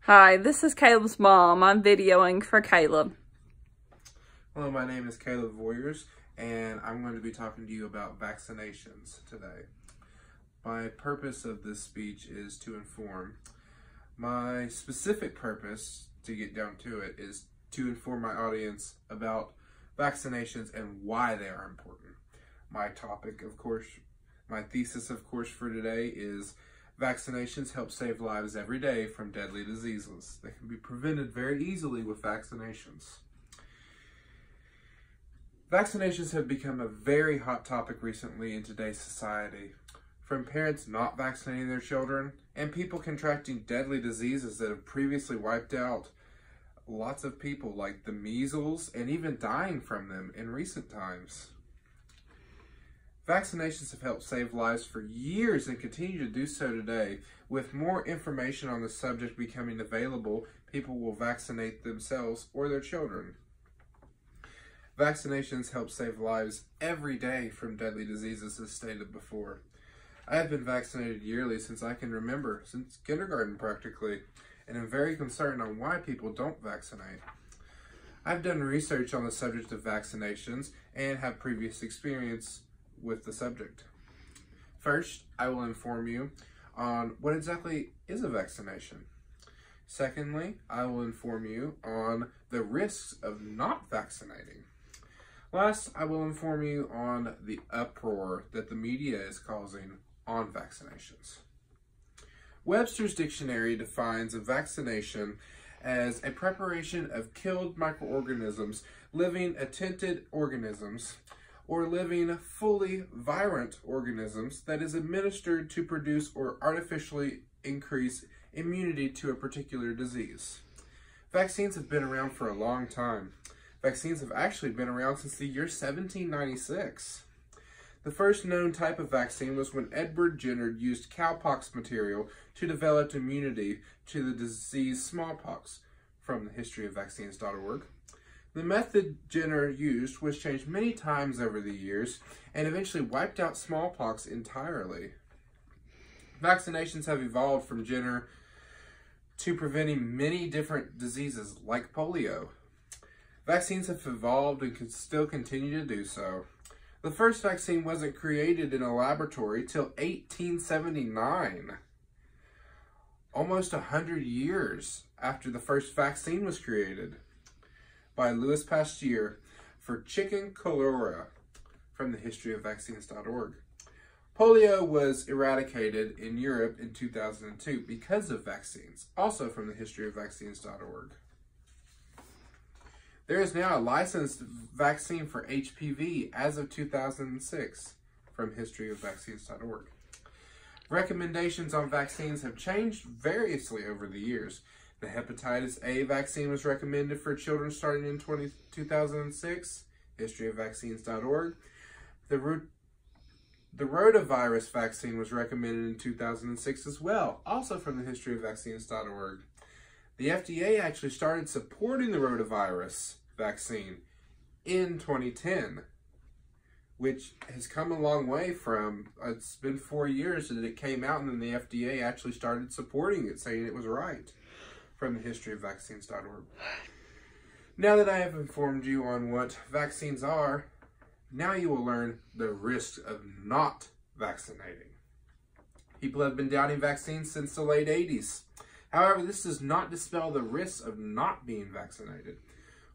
Hi, this is Caleb's mom. I'm videoing for Caleb. Hello, my name is Caleb Voiers, and I'm going to be talking to you about vaccinations today. My purpose of this speech is to inform. My specific purpose, to get down to it, is to inform my audience about vaccinations and why they are important. My topic, of course, my thesis, of course, for today is vaccinations help save lives every day from deadly diseases. They can be prevented very easily with vaccinations. Vaccinations have become a very hot topic recently in today's society. From parents not vaccinating their children and people contracting deadly diseases that have previously wiped out lots of people, like the measles, and even dying from them in recent times. Vaccinations have helped save lives for years and continue to do so today. With more information on the subject becoming available, people will vaccinate themselves or their children. Vaccinations help save lives every day from deadly diseases, as stated before. I have been vaccinated yearly since I can remember, since kindergarten practically, and am very concerned on why people don't vaccinate. I've done research on the subject of vaccinations and have previous experience with the subject. First, I will inform you on what exactly is a vaccination. Secondly, I will inform you on the risks of not vaccinating. Last, I will inform you on the uproar that the media is causing on vaccinations. Webster's dictionary defines a vaccination as a preparation of killed microorganisms, living attenuated organisms, or living fully virulent organisms that is administered to produce or artificially increase immunity to a particular disease. Vaccines have been around for a long time. Vaccines have actually been around since the year 1796. The first known type of vaccine was when Edward Jenner used cowpox material to develop immunity to the disease smallpox, from thehistoryofvaccines.org. The method Jenner used was changed many times over the years and eventually wiped out smallpox entirely. Vaccinations have evolved from Jenner to preventing many different diseases like polio. Vaccines have evolved and can still continue to do so. The first vaccine wasn't created in a laboratory till 1879. Almost 100 years after the first vaccine was created, by Louis Pasteur for chicken cholera, from thehistoryofvaccines.org. Polio was eradicated in Europe in 2002 because of vaccines, also from thehistoryofvaccines.org. There is now a licensed vaccine for HPV as of 2006, from historyofvaccines.org. Recommendations on vaccines have changed variously over the years. The hepatitis A vaccine was recommended for children starting in 2006, historyofvaccines.org. The rotavirus vaccine was recommended in 2006 as well, also from the historyofvaccines.org. The FDA actually started supporting the rotavirus vaccine in 2010, which has come a long way from, it's been 4 years that it came out and then the FDA actually started supporting it, saying it was right, from the historyofvaccines.org. Now that I have informed you on what vaccines are, now you will learn the risks of not vaccinating. People have been doubting vaccines since the late 80s. However, this does not dispel the risks of not being vaccinated.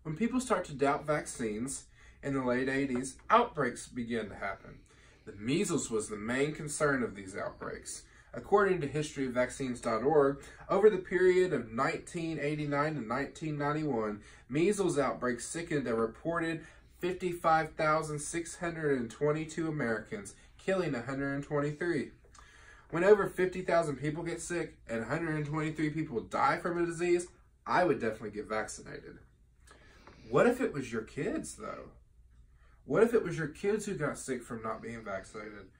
When people start to doubt vaccines in the late 80s, outbreaks began to happen. The measles was the main concern of these outbreaks. According to historyofvaccines.org, over the period of 1989 to 1991, measles outbreaks sickened a reported 55,622 Americans, killing 123. When over 50,000 people get sick and 123 people die from a disease, I would definitely get vaccinated. What if it was your kids, though? What if it was your kids who got sick from not being vaccinated?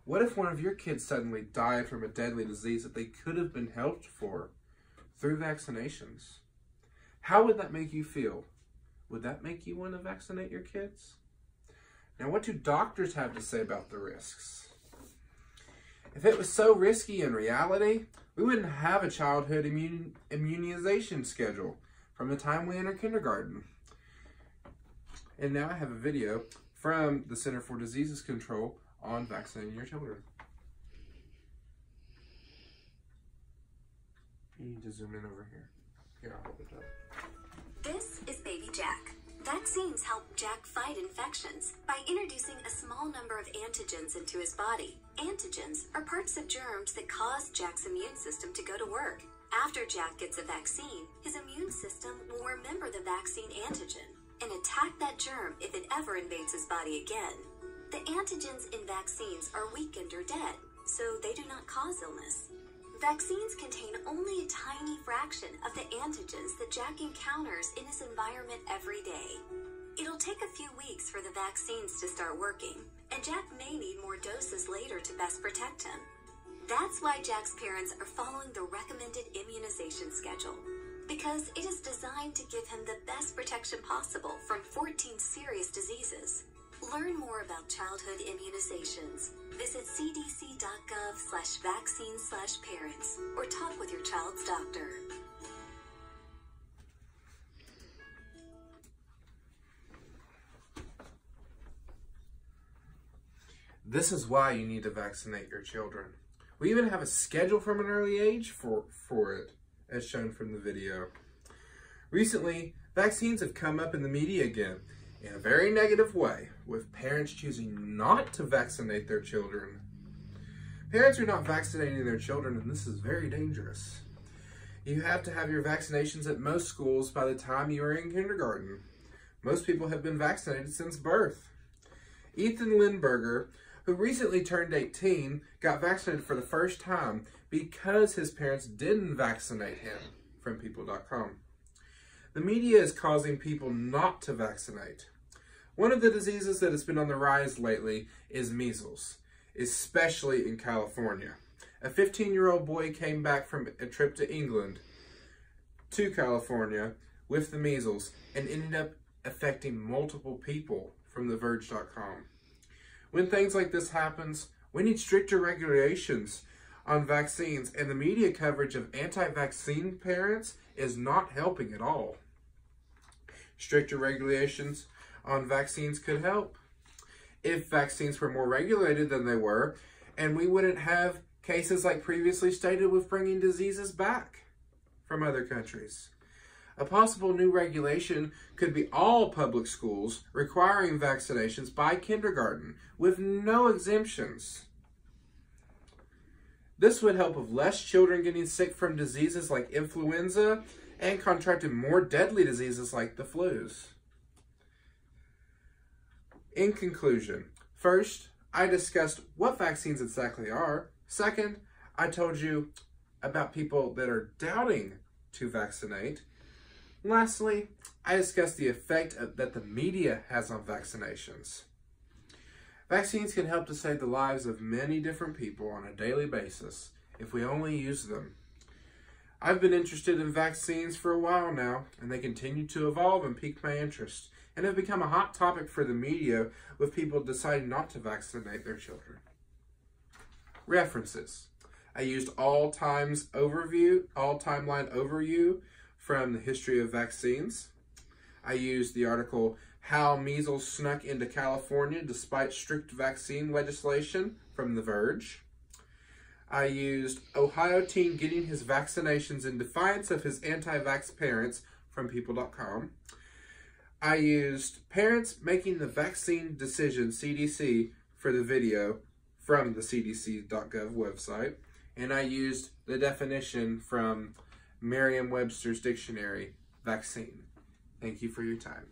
What if one of your kids suddenly died from a deadly disease that they could have been helped for through vaccinations? How would that make you feel? Would that make you want to vaccinate your kids? Now, what do doctors have to say about the risks? If it was so risky in reality, we wouldn't have a childhood immunization schedule from the time we enter kindergarten. And now I have a video from the Center for Disease Control on vaccinating your children. You need to zoom in over here. Here, I'll hold it up. This is baby Jack. Vaccines help Jack fight infections by introducing a small number of antigens into his body. Antigens are parts of germs that cause Jack's immune system to go to work. After Jack gets a vaccine, his immune system will remember the vaccine antigen and attack that germ if it ever invades his body again. The antigens in vaccines are weakened or dead, so they do not cause illness. Vaccines contain only a tiny fraction of the antigens that Jack encounters in his environment every day. It'll take a few weeks for the vaccines to start working, and Jack may need more doses later to best protect him. That's why Jack's parents are following the recommended immunization schedule, because it is designed to give him the best protection possible from 14 serious diseases. Learn more about childhood immunizations. Visit cdc.gov/vaccines/parents or talk with your child's doctor. This is why you need to vaccinate your children. We even have a schedule from an early age for it, as shown from the video. Recently, vaccines have come up in the media again, in a very negative way, with parents choosing not to vaccinate their children. Parents are not vaccinating their children, and this is very dangerous. You have to have your vaccinations at most schools by the time you are in kindergarten. Most people have been vaccinated since birth. Ethan Lindberger, who recently turned 18, got vaccinated for the first time because his parents didn't vaccinate him, from people.com. The media is causing people not to vaccinate. One of the diseases that has been on the rise lately is measles, especially in California. A 15-year-old boy came back from a trip to England to California with the measles and ended up affecting multiple people, from theverge.com. When things like this happens, we need stricter regulations on vaccines, and the media coverage of anti-vaccine parents is not helping at all. Stricter regulations on vaccines could help if vaccines were more regulated than they were, and we wouldn't have cases like previously stated with bringing diseases back from other countries. A possible new regulation could be all public schools requiring vaccinations by kindergarten with no exemptions. This would help with less children getting sick from diseases like influenza and contracting more deadly diseases like the flus. In conclusion, first, I discussed what vaccines exactly are. Second, I told you about people that are doubting to vaccinate. Lastly, I discussed the effect that the media has on vaccinations. Vaccines can help to save the lives of many different people on a daily basis if we only use them. I've been interested in vaccines for a while now, and they continue to evolve and pique my interest, and have become a hot topic for the media with people deciding not to vaccinate their children. References. I used all timeline overview from the history of vaccines. I used the article, How Measles Snuck into California Despite Strict Vaccine Legislation, from The Verge. I used Ohio Teen Getting His Vaccinations in Defiance of His Anti-Vax Parents, from people.com. I used Parents Making the Vaccine Decision, CDC, for the video from the cdc.gov website. And I used the definition from Merriam-Webster's Dictionary, vaccine. Thank you for your time.